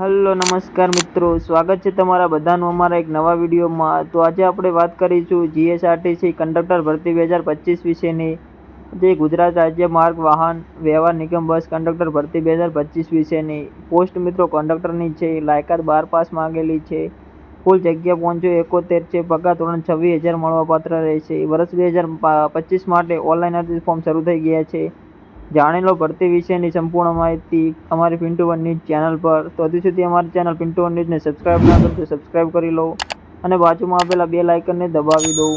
Hello નમસ્કાર મિત્રો, સ્વાગત છે તમારા બધાનું અમારા એક નવા વિડીયોમાં। તો આજે આપણે વાત કરીશું જીએસઆરટીસી કંડક્ટર ભરતી 2025 વિશેની, જે ગુજરાત રાજ્ય માર્ગ વાહન વ્યવહાર નિગમ બસ કંડક્ટર ભરતી 2025 વિશેની પોસ્ટ મિત્રો કંડક્ટરની છે। લાયકાત 12 પાસ માંગેલી છે। કુલ જગ્યા 571 છે। પગાર ધોરણ 26,000 મળવાપાત્ર રહેશે। વર્ષ 2025 માટે ઓનલાઈન અરજી ફોર્મ શરૂ થઈ ગયા છે। જાણી લો ભરતી વિશેની સંપૂર્ણ માહિતી અમારી પિન્ટુ વન ન્યૂઝ ચેનલ પર। તો હજુ સુધી અમારી ચેનલ પિન્ટુ વન ન્યૂઝને સબસ્ક્રાઇબ ના કરો તો સબસ્ક્રાઇબ કરી લો અને બાજુમાં આપેલા બેલ આઇકનને દબાવી દો।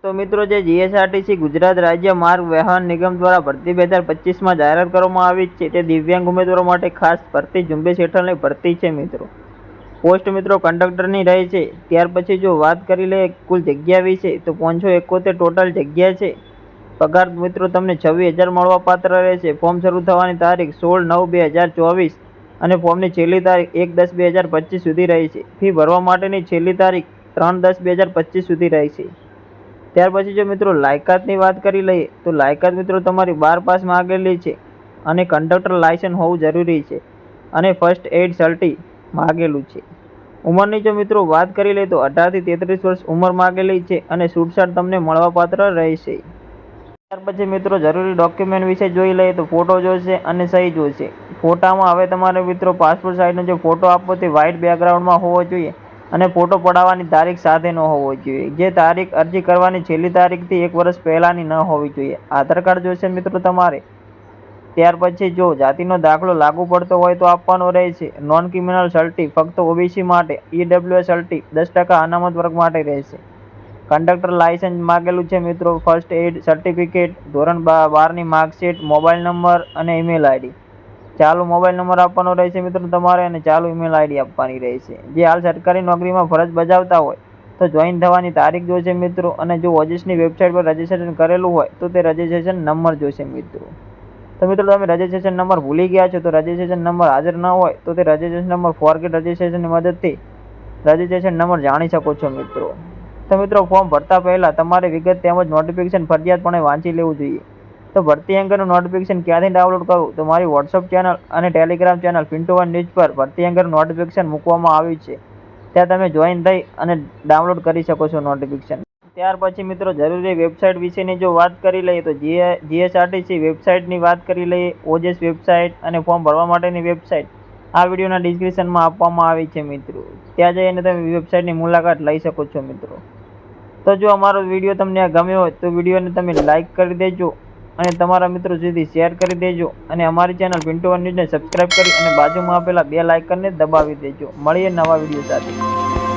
તો મિત્રો, જે જીએસઆરટીસી ગુજરાત રાજ્ય માર્ગ વાહન નિગમ દ્વારા ભરતી 2025માં જાહેરાત કરવામાં આવી છે, તે દિવ્યાંગ ઉમેદવારો માટે ખાસ ભરતી ઝુંબેશ હેઠળની ભરતી છે મિત્રો। પોસ્ટ મિત્રો કંડક્ટરની રહે છે। ત્યાર પછી જો વાત કરી લે કુલ જગ્યા વિશે, તો 571 ટોટલ જગ્યા છે। પગાર મિત્રો તમને 26,000 મળવાપાત્ર રહેશે। ફોર્મ શરૂ થવાની તારીખ 16/9/2024 અને ફોર્મની છેલ્લી તારીખ 1/10/2025 સુધી રહેશે। ફી ભરવા માટેની છેલ્લી તારીખ 3/10/2025 સુધી રહેશે। ત્યાર પછી જો મિત્રો લાયકાતની વાત કરી લઈએ, તો લાયકાત મિત્રો તમારી 12 પાસ માંગેલી છે અને કંડક્ટર લાયસન્સ હોવું જરૂરી છે અને ફર્સ્ટ એડ સર્ટી માગેલું છે। ઉંમરની જો મિત્રો વાત કરી લઈએ તો 18 થી 33 વર્ષ ઉંમર માગેલી છે અને છૂટછાટ તમને મળવાપાત્ર રહેશે। ત્યાર પછી મિત્રો જરૂરી ડોક્યુમેન્ટ વિશે જોઈ લઈએ તો ફોટો જોશે અને સહી જોશે। ફોટામાં હવે તમારે મિત્રો પાસપોર્ટ સાઇઝનો જે ફોટો આપવો તે વ્હાઇટ બેકગ્રાઉન્ડમાં હોવો જોઈએ અને ફોટો પડાવવાની તારીખ સાથેનો હોવો જોઈએ, જે તારીખ અરજી કરવાની છેલ્લી તારીખથી 1 વર્ષ પહેલાંની ન હોવી જોઈએ। આધાર કાર્ડ જોશે મિત્રો તમારે। ત્યાર પછી જો જાતિનો દાખલો લાગુ પડતો હોય તો આપવાનો રહેશે। નોન ક્રિમિનલ સર્ટી ફક્ત ઓબીસી માટે, ઈડબ્લ્યુએસ સર્ટી 10% અનામત વર્ગ માટે રહેશે। કંડક્ટર લાયસન્સ માગેલું છે મિત્રો, ફર્સ્ટ એડ સર્ટિફિકેટ, ધોરણ 12ની માર્કશીટ, મોબાઈલ નંબર અને ઈમેલ આઈડી। ચાલુ મોબાઈલ નંબર આપવાનો રહેશે મિત્રો તમારે અને ચાલુ ઈમેલ આઈડી આપવાની રહેશે। જે હાલ સરકારી નોકરીમાં ફરજ બજાવતા હોય તો જોઈન થવાની તારીખ જોશે મિત્રો, અને જો ઓજસની વેબસાઇટ પર રજીસ્ટ્રેશન કરેલું હોય તો તે રજીસ્ટ્રેશન નંબર જોશે મિત્રો। તો મિત્રો તમે રજીસ્ટ્રેશન નંબર ભૂલી ગયા છો તો રજીસ્ટ્રેશન નંબર હાજર ન હોય તો તે રજીસ્ટ્રેશન નંબર ફોરગેટ રજીસ્ટ્રેશનની મદદથી રજીસ્ટ્રેશન નંબર જાણી શકો છો મિત્રો। તો મિત્રો ફોર્મ ભરતા પહેલાં તમારે વિગત તેમજ નોટિફિકેશન ફરજિયાતપણે વાંચી લેવું જોઈએ। તો ભરતી અંગેનું નોટિફિકેશન ક્યાંથી ડાઉનલોડ કરવું, તો મારી વોટ્સઅપ ચેનલ અને Telegram channel Pintu one news પર ભરતી અંગેનું નોટિફિકેશન મૂકવામાં આવ્યું છે, ત્યાં તમે જોઈન થઈ અને ડાઉનલોડ કરી શકો છો નોટિફિકેશન। ત્યાર પછી મિત્રો જરૂરી વેબસાઇટ વિશેની જો વાત કરી લઈએ તો જીએસઆરટીસી વેબસાઇટની વાત કરી લઈએ। ઓજસ વેબસાઇટ અને ફોર્મ ભરવા માટેની વેબસાઇટ આ વિડીયોના ડિસ્ક્રિપ્શનમાં આપવામાં આવી છે મિત્રો, ત્યાં જઈને તમે વેબસાઇટની મુલાકાત લઈ શકો છો મિત્રો। તો જો અમારો વિડીયો તમને ગમ્યો હોય તો વિડીયોને તમે લાઇક કરી દેજો અને તમારા મિત્રો સુધી શેર કરી દેજો અને અમારી ચેનલ પિન્ટુ વન ન્યૂઝને સબસ્ક્રાઇબ કરી અને બાજુમાં આપેલા બેલ આઇકનને દબાવી દેજો। મળીએ નવા વિડીયો સાથે।